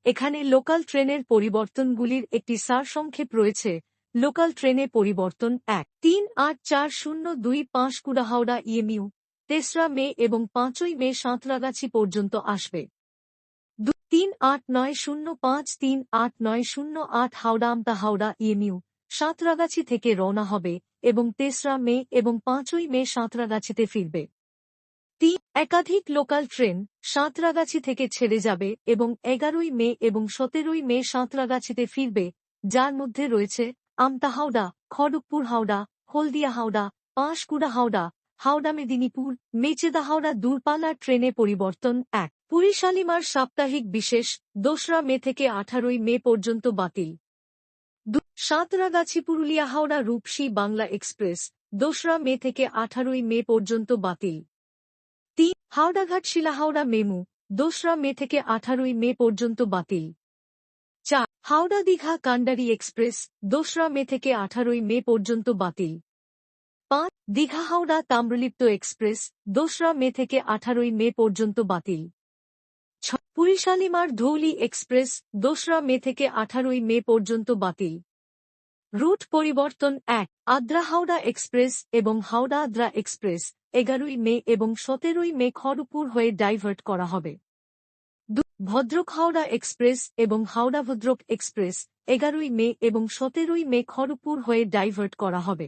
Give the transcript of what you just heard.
এখানে লোকাল ট্রেনের পরিবর্তনগুলির একটি সারসংক্ষেপ রয়েছে। লোকাল ট্রেনে পরিবর্তন 1-3-8-4-0-2-5 কুড়াহাওড়া ইএমইউ 3রা মে এবং 5ই মে সাঁতরাগাছি পর্যন্ত আসবে। 3-8-9-0-5-3-8-9-0-8 হাওড়া আমতা হাওড়া ইএমইউ সাঁতরাগাছি থেকে রওনা হবে এবং 3রা মে এবং 5ই মে সাঁতরাগাছিতে ফিরবে। একাধিক লোকাল ট্রেন সাঁতরাগাছি থেকে ছেড়ে যাবে এবং 11ই মে এবং 17ই মে সাঁতরাগাছিতে ফিরবে, যার মধ্যে রয়েছে আমতা হাওড়া, খড়গপুর হাওড়া, হলদিয়া হাওড়া, পাঁশকুড়া হাওড়া, হাওড়া মেদিনীপুর, মেচেদা হাওড়া দূরপাল্লার ট্রেনে পরিবর্তন 1। পুরী শালিমার সাপ্তাহিক বিশেষ 2রা মে থেকে 18ই মে পর্যন্ত বাতিল। সাঁতরাগাছি পুরুলিয়া হাওড়া রূপসী বাংলা এক্সপ্রেস 2রা মে থেকে 18ই মে পর্যন্ত বাতিল। হাওড়াঘাট শিলাহাওড়া মেমু 2রা মে থেকে 18ই মে পর্যন্ত বাতিল। হাওড়া দীঘা কান্ডারি এক্সপ্রেস 2রা মে থেকে 18ই মে পর্যন্ত বাতিল। দীঘা হাওড়া তাম্রলিপ্ত এক্সপ্রেস 2রা মে থেকে 18ই মে পর্যন্ত বাতিল। পুরী শালিমার ধৌলি এক্সপ্রেস 2রা মে থেকে 18ই মে পর্যন্ত বাতিল। রুট পরিবর্তন 1। আদ্রা হাওড়া এক্সপ্রেস এবং হাওড়া আদ্রা এক্সপ্রেস 11ই মে এবং 17ই মে খড়গপুর হয়ে ডাইভার্ট করা হবে। ভদ্রক হাওড়া এক্সপ্রেস এবং হাওড়া ভদ্রক এক্সপ্রেস 11ই মে এবং 17ই মে খড়গপুর হয়ে ডাইভার্ট করা হবে।